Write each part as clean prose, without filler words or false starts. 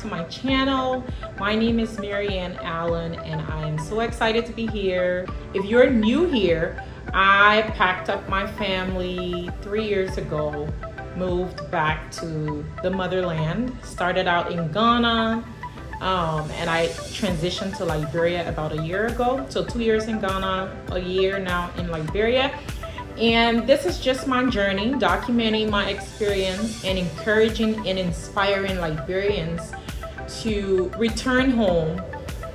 to my channel. My name is Marianne Allen and I am so excited to be here. If you're new here, I packed up my family 3 years ago, moved back to the motherland, started out in Ghana, and I transitioned to Liberia about a year ago. So 2 years in Ghana, a year now in Liberia. And this is just my journey, documenting my experience and encouraging and inspiring Liberians to return home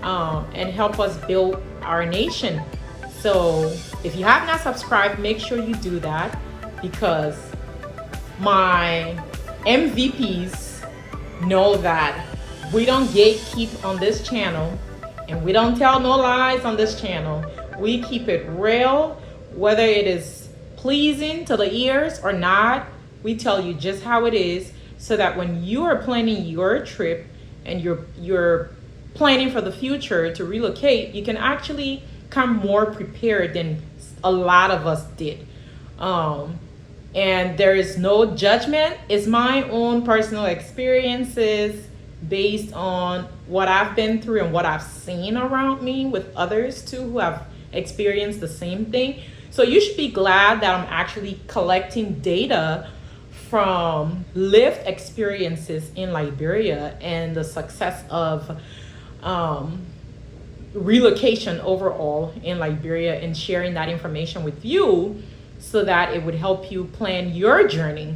and help us build our nation. So if you have not subscribed, make sure you do that, because my MVPs know that we don't gatekeep on this channel and we don't tell no lies on this channel. We keep it real, whether it is pleasing to the ears or not. We tell you just how it is, so that when you are planning your trip and you're planning for the future to relocate, you can actually come more prepared than a lot of us did. And there is no judgment. It's my own personal experiences based on what I've been through and what I've seen around me with others too who have experienced the same thing. So you should be glad that I'm actually collecting data from lived experiences in Liberia and the success of relocation overall in Liberia, and sharing that information with you so that it would help you plan your journey.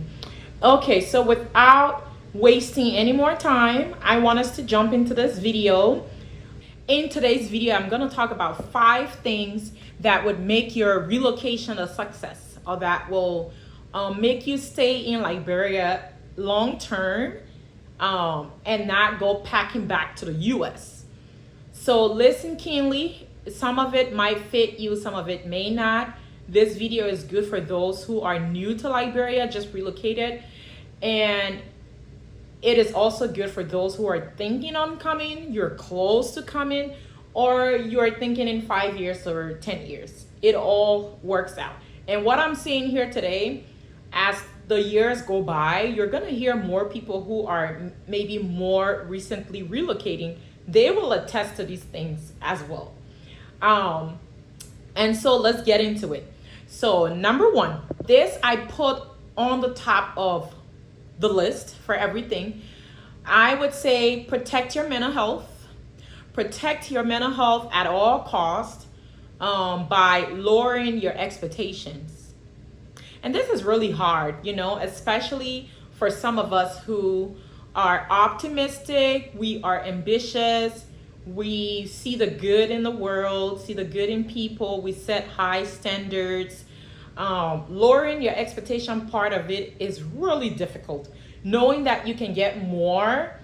Okay, so without wasting any more time, I want us to jump into this video. In today's video, I'm going to talk about 5 things that would make your relocation a success, or that will make you stay in Liberia long term and not go packing back to the US. So listen keenly. Some of it might fit you, some of it may not. This video is good for those who are new to Liberia, just relocated, and it is also good for those who are thinking on coming, you're close to coming, or you're thinking in 5 years or 10 years. It all works out. And what I'm seeing here today, as the years go by, you're gonna hear more people who are maybe more recently relocating. They will attest to these things as well. And so let's get into it. So number 1, this I put on the top of the list for everything. I would say protect your mental health. Protect your mental health at all costs by lowering your expectations. And this is really hard, you know, especially for some of us who are optimistic, we are ambitious, we see the good in the world, see the good in people, we set high standards. Lowering your expectation part of it is really difficult. Knowing that you can get more,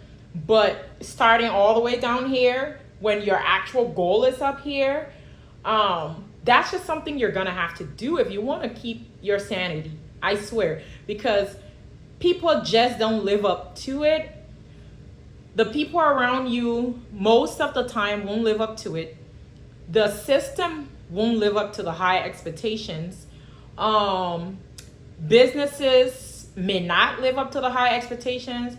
but starting all the way down here when your actual goal is up here, that's just something you're gonna have to do if you want to keep your sanity. I swear, because people just don't live up to it. The people around you most of the time won't live up to it. The system won't live up to the high expectations. Businesses may not live up to the high expectations.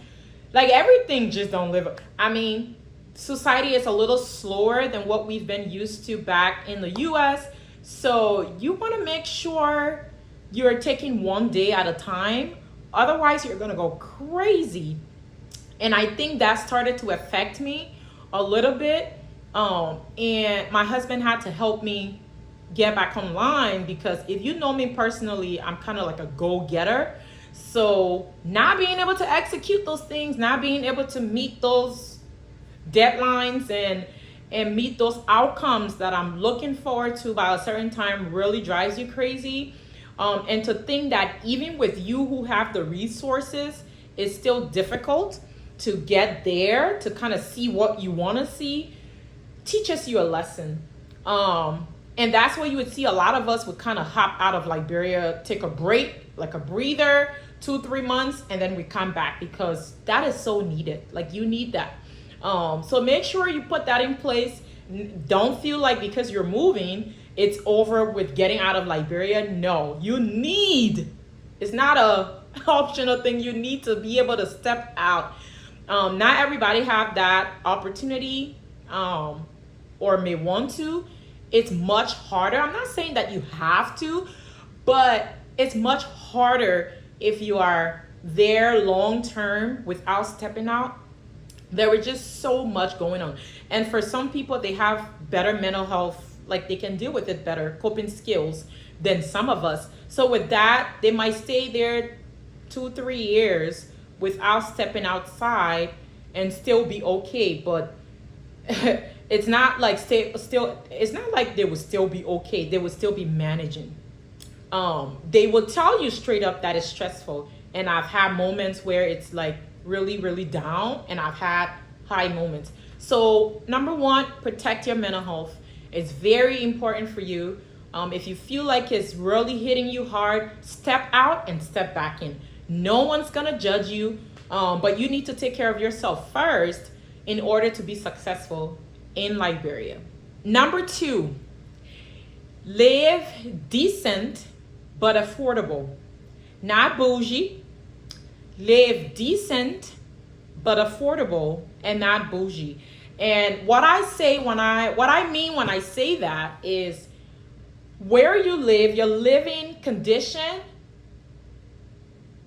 Like, everything just don't live up. I mean, society is a little slower than what we've been used to back in the US. So you want to make sure you're taking one day at a time. Otherwise, you're going to go crazy. And I think that started to affect me a little bit. And my husband had to help me get back online, because if you know me personally, I'm kind of like a go-getter. So not being able to execute those things, not being able to meet those deadlines and meet those outcomes that I'm looking forward to by a certain time really drives you crazy. And to think that even with you who have the resources, it's still difficult to get there, to kind of see what you want to see, teaches you a lesson. And that's where you would see a lot of us would kind of hop out of Liberia, take a break, like a breather, 2-3 months, and then we come back, because that is so needed. Like, you need that. So make sure you put that in place. Don't feel like because you're moving, it's over with getting out of Liberia. No, you need, it's not a optional thing. You need to be able to step out. Not everybody have that opportunity, or may want to. It's much harder. I'm not saying that you have to, but it's much harder if you are there long term without stepping out. There was just so much going on. And for some people, they have better mental health, like they can deal with it better, coping skills than some of us. So with that, they might stay there 2-3 years without stepping outside and still be okay. But it's not like it's not like they would still be okay. They would still be managing. They will tell you straight up that it's stressful. And I've had moments where it's like really, really down, and I've had high moments. So number one, protect your mental health. It's very important for you. If you feel like it's really hitting you hard, step out and step back in. No one's gonna judge you, but you need to take care of yourself first in order to be successful in Liberia. Number two, live decent but affordable. Not bougie. Live decent but affordable and not bougie. And what I mean when I say that is, where you live, your living condition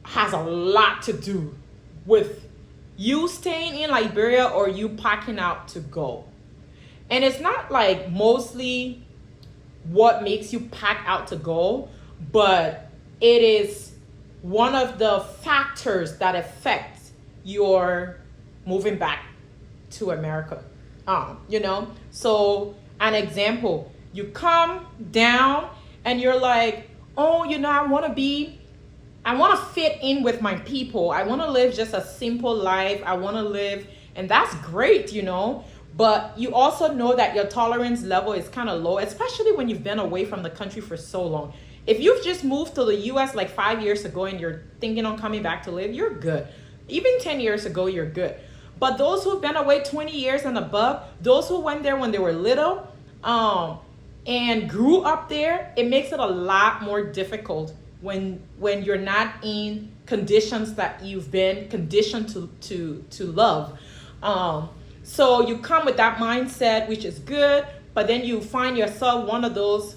has a lot to do with you staying in Liberia or you packing out to go. And it's not like mostly what makes you pack out to go, but it is one of the factors that affects your moving back to America. So an example, you come down and you're like, oh, I want to fit in with my people. I want to live just a simple life. I want to live, and that's great, but you also know that your tolerance level is kind of low, especially when you've been away from the country for so long. If you've just moved to the US like 5 years ago and you're thinking on coming back to live, you're good. Even 10 years ago, you're good. But those who've been away 20 years and above, those who went there when they were little, and grew up there, it makes it a lot more difficult when you're not in conditions that you've been conditioned to love. So you come with that mindset, which is good, but then you find yourself one of those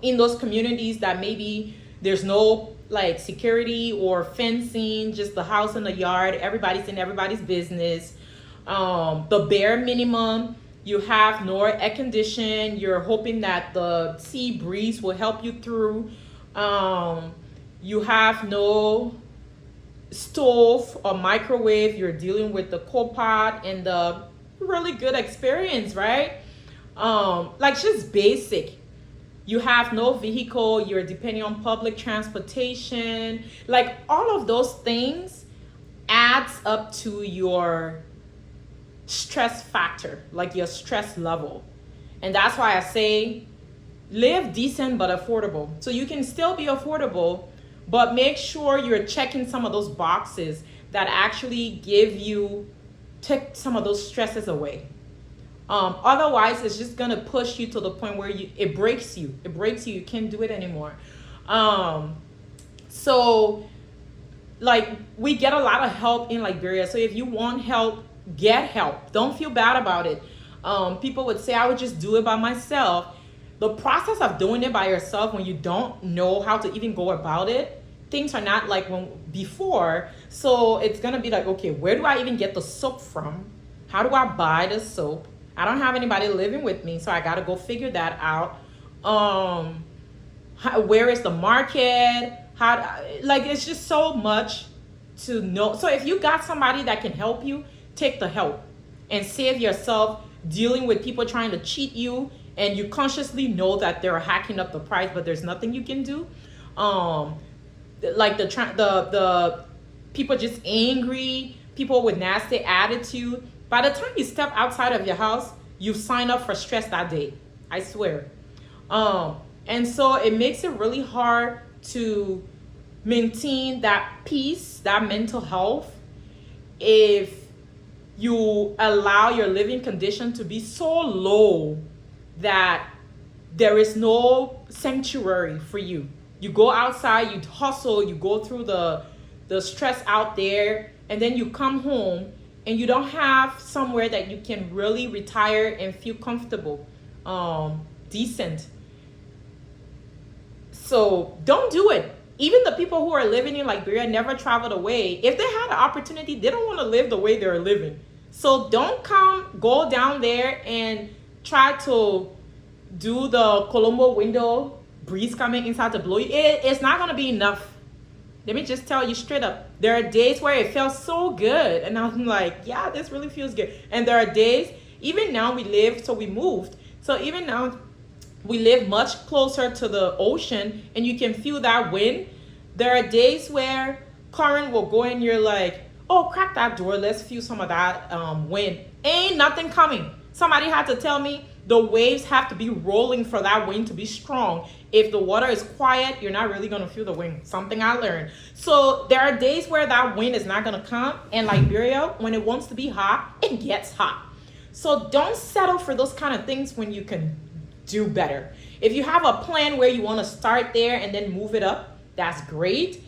in those communities that maybe there's no like security or fencing, just the house and the yard, everybody's in everybody's business. The bare minimum, you have no air condition, you're hoping that the sea breeze will help you through. You have no stove or microwave, you're dealing with the coal pot and the really good experience, right? Like just basic. You have no vehicle, you're depending on public transportation. Like all of those things adds up to your stress factor, like your stress level. And that's why I say live decent but affordable. So you can still be affordable, but make sure you're checking some of those boxes that actually take some of those stresses away. Otherwise, it's just gonna push you to the point where it breaks you. You can't do it anymore. So like we get a lot of help in Liberia. So if you want help, get help. Don't feel bad about it. People would say I would just do it by myself. The process of doing it by yourself when you don't know how to even go about it, things are not like before. So it's gonna be like, okay, where do I even get the soap from? How do I buy the soap? I don't have anybody living with me, so I got to go figure that out. Where is the market? It's just so much to know. So if you got somebody that can help you, take the help and save yourself dealing with people trying to cheat you, and you consciously know that they're hacking up the price, but there's nothing you can do. Like the people just angry, people with nasty attitude. By the time you step outside of your house, you've signed up for stress that day. I swear. And so it makes it really hard to maintain that peace, that mental health, if you allow your living condition to be so low that there is no sanctuary for you. You go outside, you hustle, you go through the stress out there, and then you come home and you don't have somewhere that you can really retire and feel comfortable, decent. So don't do it. Even the people who are living in Liberia never traveled away. If they had an opportunity, they don't want to live the way they're living. So don't go down there and try to do the Colombo window, breeze coming inside to blow you. It's not going to be enough. Let me just tell you straight up. There are days where it felt so good. And I'm like, yeah, this really feels good. And there are days, even now we moved. So even now we live much closer to the ocean and you can feel that wind. There are days where current will go and you're like, oh, crack that door. Let's feel some of that wind. Ain't nothing coming. Somebody had to tell me the waves have to be rolling for that wind to be strong. If the water is quiet, you're not really going to feel the wind. Something I learned. So there are days where that wind is not going to come. And Liberia, when it wants to be hot, it gets hot. So don't settle for those kind of things when you can do better. If you have a plan where you want to start there and then move it up, that's great.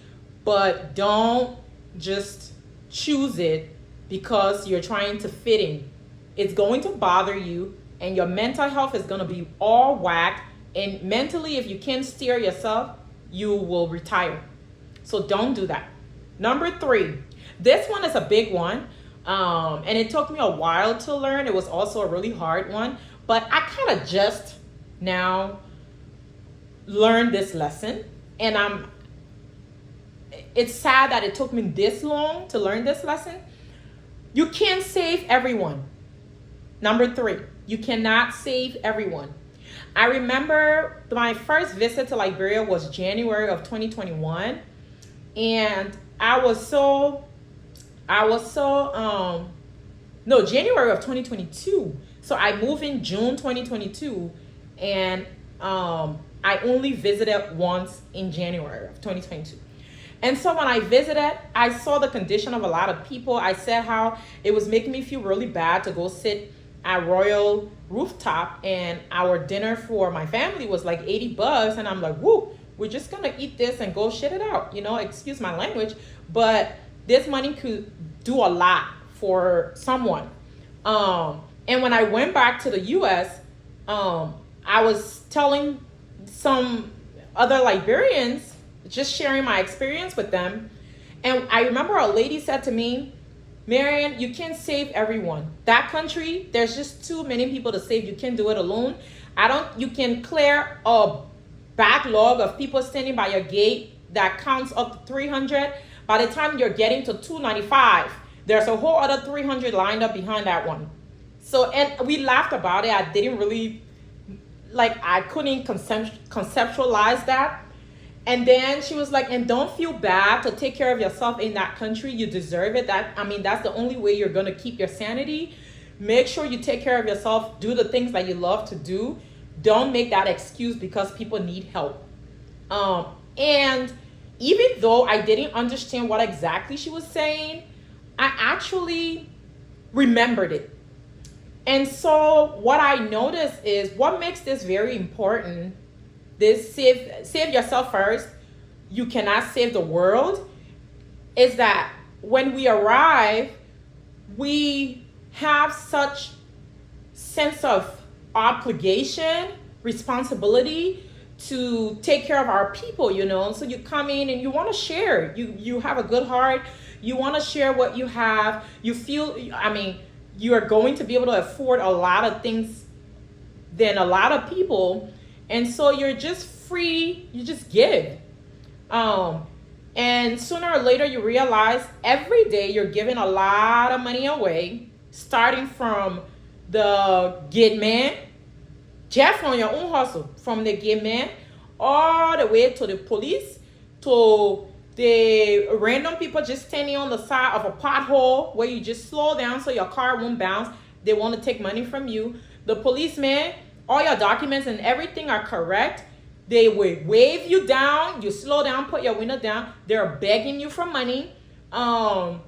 But don't just choose it because you're trying to fit in. It's going to bother you and your mental health is going to be all whacked. And mentally, if you can't steer yourself, you will retire. So don't do that. Number 3, this one is a big one. And it took me a while to learn. It was also a really hard one. But I kind of just now learned this lesson. And it's sad that it took me this long to learn this lesson. You can't save everyone. Number 3, you cannot save everyone. I remember my first visit to Liberia was January of 2021. And January of 2022. So I moved in June 2022. And I only visited once in January of 2022. And so when I visited, I saw the condition of a lot of people. I said how it was making me feel really bad to go sit at Royal Rooftop, and our dinner for my family was like $80. And I'm like, whoo, we're just gonna eat this and go shit it out. Excuse my language, but this money could do a lot for someone. And when I went back to the US, I was telling some other Liberians, just sharing my experience with them. And I remember a lady said to me, Marian, you can't save everyone. That country, there's just too many people to save. You can't do it alone. You can clear a backlog of people standing by your gate that counts up to 300. By the time you're getting to 295, there's a whole other 300 lined up behind that one. So, and we laughed about it. I didn't really, I couldn't conceptualize that. And then she was like, and don't feel bad to take care of yourself in that country. You deserve it. That's the only way you're going to keep your sanity. Make sure you take care of yourself. Do the things that you love to do. Don't make that excuse because people need help. And even though I didn't understand what exactly she was saying, I actually remembered it. And so what I noticed is what makes this very important. This save yourself first. You cannot save the world. Is that when we arrive, we have such sense of obligation, responsibility to take care of our people, So you come in and you want to share. You have a good heart. You want to share what you have. You feel, you are going to be able to afford a lot of things than a lot of people. And so you're just free, you just give. And sooner or later you realize every day you're giving a lot of money away, starting from the gate man, just from your own hustle, from the gate man, all the way to the police, to the random people just standing on the side of a pothole where you just slow down so your car won't bounce. They want to take money from you. The policeman, all your documents and everything are correct. They will wave you down. You slow down, put your window down. They're begging you for money. You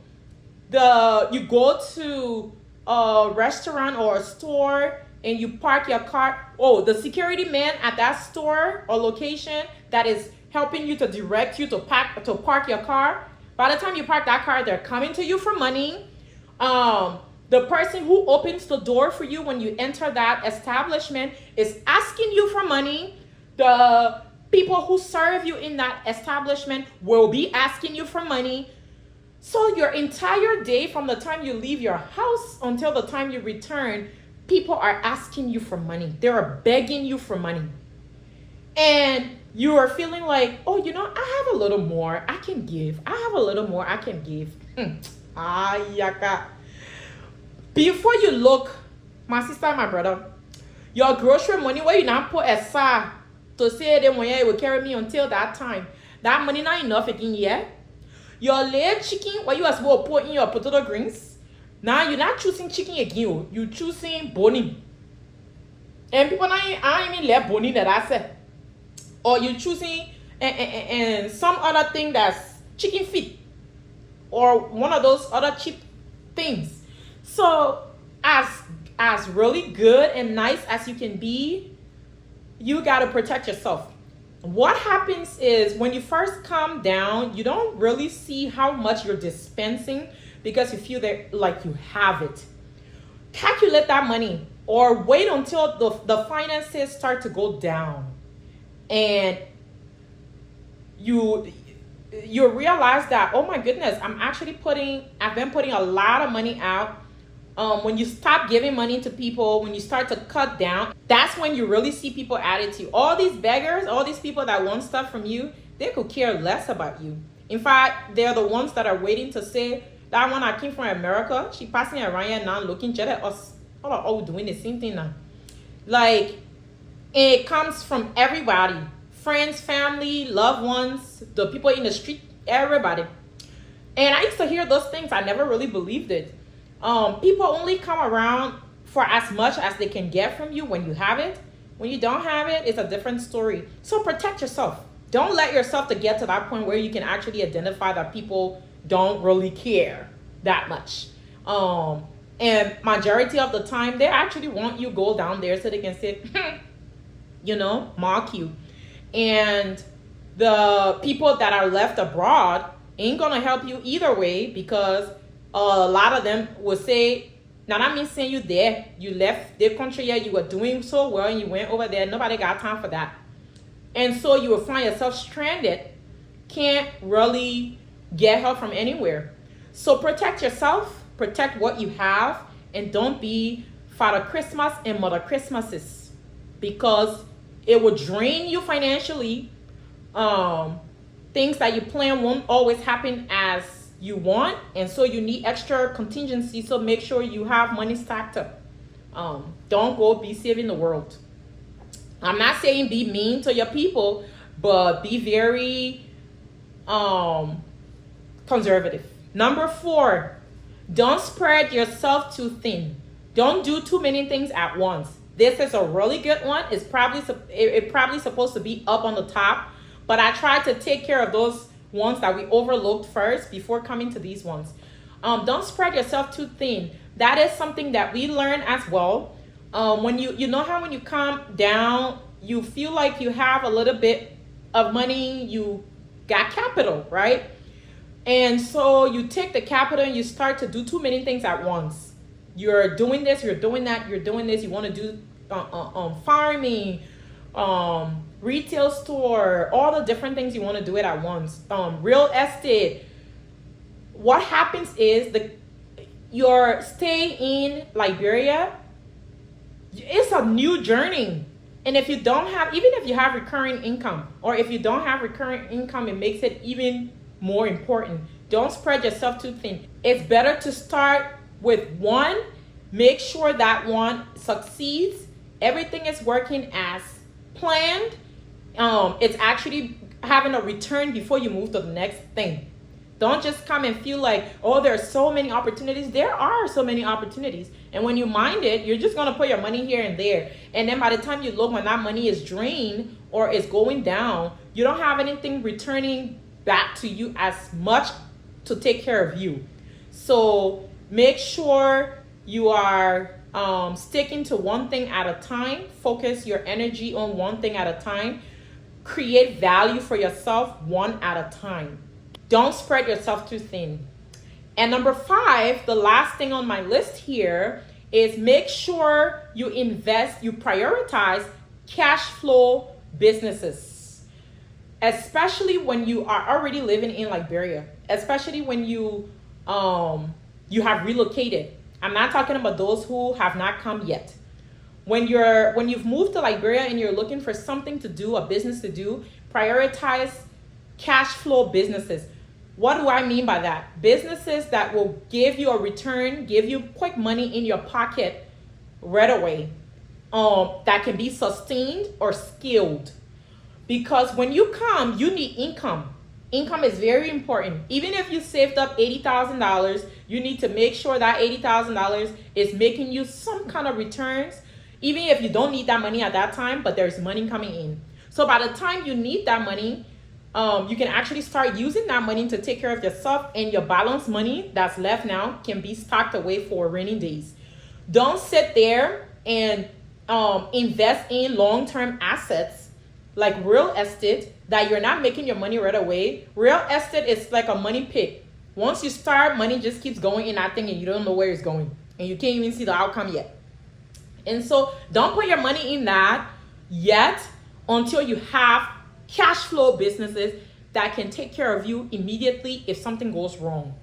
go to a restaurant or a store and you park your car. Oh, the security man at that store or location that is helping you to direct you to park your car. By the time you park that car, they're coming to you for money. The person who opens the door for you when you enter that establishment is asking you for money. The people who serve you in that establishment will be asking you for money. So your entire day, from the time you leave your house until the time you return, people are asking you for money. They are begging you for money. And you are feeling like, oh, I have a little more I can give. I have a little more I can give. Before you look, my sister and my brother, your grocery money, where you not put aside to say that when it will carry me until that time, that money not enough again yet. Your laid chicken, what you are supposed to put in your potato greens, now you're not choosing chicken again. You're choosing boni. And people I even let boni that I said. Or you're choosing and some other thing that's chicken feet. Or one of those other cheap things. So as really good and nice as you can be, you got to protect yourself. What happens is when you first calm down, you don't really see how much you're dispensing because you feel that like you have it. Calculate that money or wait until the finances start to go down. And you realize that, oh my goodness, I've been putting a lot of money out. When you stop giving money to people, when you start to cut down, that's when you really see people added to you. All these beggars, all these people that want stuff from you, they could care less about you. In fact, they're the ones that are waiting to say, that one I came from America, she passing around here now looking just at us, all doing the same thing now. Like, it comes from everybody. Friends, family, loved ones, the people in the street, everybody. And I used to hear those things. I never really believed it. People only come around for as much as they can get from you when you have it. When you don't have it, it's a different story. So protect yourself. Don't let yourself to get to that point where you can actually identify that people don't really care that much. And majority of the time, they actually want you go down there so they can say, mock you. And the people that are left abroad ain't gonna help you either way because a lot of them will say, now that means saying you left their country, yeah, you were doing so well and you went over there, nobody got time for that. And so you will find yourself stranded, can't really get help from anywhere. So protect yourself, protect what you have, and don't be Father Christmas and Mother Christmases because it will drain you financially. Things that you plan won't always happen as you want, and so you need extra contingency. So make sure you have money stacked up. Don't go be saving the world. I'm not saying be mean to your people, but be very conservative. Number 4, don't spread yourself too thin. Don't do too many things at once. This is a really good one. It's probably supposed to be up on the top, but I tried to take care of those ones that we overlooked first before coming to these ones. Don't spread yourself too thin. That is something that we learn as well. When you know how when you calm down, you feel like you have a little bit of money, you got capital, right? And so you take the capital and you start to do too many things at once. You're doing this, you're doing that, you're doing this. You want to do farming, retail store, all the different things you want to do it at once. Real estate. What happens is your stay in Liberia, it's a new journey. And if you don't have, even if you have recurring income, or if you don't have recurring income, it makes it even more important. Don't spread yourself too thin. It's better to start with one, make sure that one succeeds, everything is working as planned. It's actually having a return before you move to the next thing. Don't just come and feel like, oh, there are so many opportunities. There are so many opportunities. And when you mind it, you're just going to put your money here and there. And then by the time you look, when that money is drained or is going down, you don't have anything returning back to you as much to take care of you. So make sure you are sticking to one thing at a time. Focus your energy on one thing at a time. Create value for yourself one at a time. Don't spread yourself too thin. And number 5, the last thing on my list here is make sure you invest, you prioritize cash flow businesses, especially when you are already living in Liberia, especially when you have relocated. I'm not talking about those who have not come yet. When you've moved to Liberia and you're looking for something to do, a business to do, prioritize cash flow businesses. What do I mean by that? Businesses that will give you a return, give you quick money in your pocket right away, that can be sustained or scaled. Because when you come, you need income. Income is very important. Even if you saved up $80,000, you need to make sure that $80,000 is making you some kind of returns, even if you don't need that money at that time, but there's money coming in. So by the time you need that money, you can actually start using that money to take care of yourself, and your balance money that's left now can be stocked away for rainy days. Don't sit there and invest in long-term assets like real estate that you're not making your money right away. Real estate is like a money pit. Once you start, money just keeps going in that thing and you don't know where it's going, and you can't even see the outcome yet. And so don't put your money in that yet until you have cash flow businesses that can take care of you immediately if something goes wrong.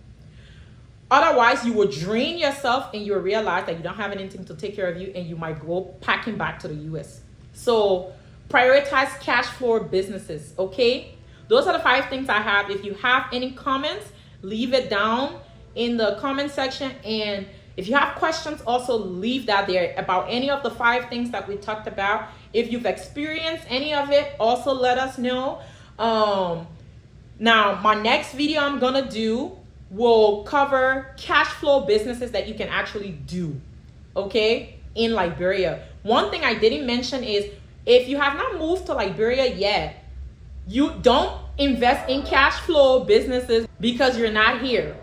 Otherwise, you will drain yourself and you will realize that you don't have anything to take care of you, and you might go packing back to the US. So prioritize cash flow businesses, okay? Those are the 5 things I have. If you have any comments, leave it down in the comment section. And if you have questions, also leave that there about any of the 5 things that we talked about. If you've experienced any of it, also let us know. Now, my next video I'm gonna do will cover cash flow businesses that you can actually do, okay, in Liberia. One thing I didn't mention is, if you have not moved to Liberia yet, you don't invest in cash flow businesses because you're not here.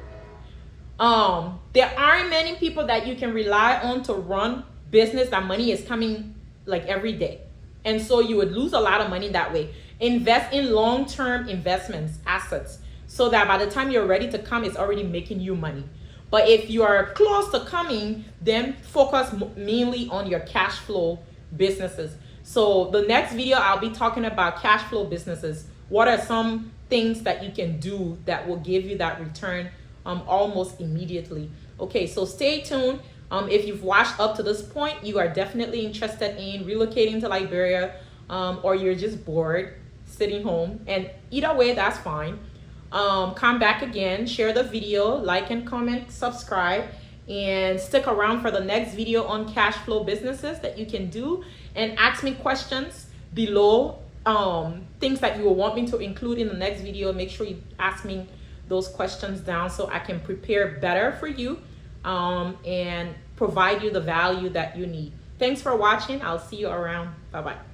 There aren't many people that you can rely on to run business that money is coming like every day. And so you would lose a lot of money that way. Invest in long-term investments, assets, so that by the time you're ready to come, it's already making you money. But if you are close to coming, then focus mainly on your cash flow businesses. So the next video, I'll be talking about cash flow businesses. What are some things that you can do that will give you that return almost immediately? Okay, so stay tuned. If you've watched up to this point, you are definitely interested in relocating to Liberia, or you're just bored sitting home, and either way, that's fine. Come back again, share the video, like and comment, subscribe, and stick around for the next video on cash flow businesses that you can do, and ask me questions below, things that you will want me to include in the next video. Make sure you ask me those questions down so I can prepare better for you, and provide you the value that you need. Thanks for watching. I'll see you around. Bye-bye.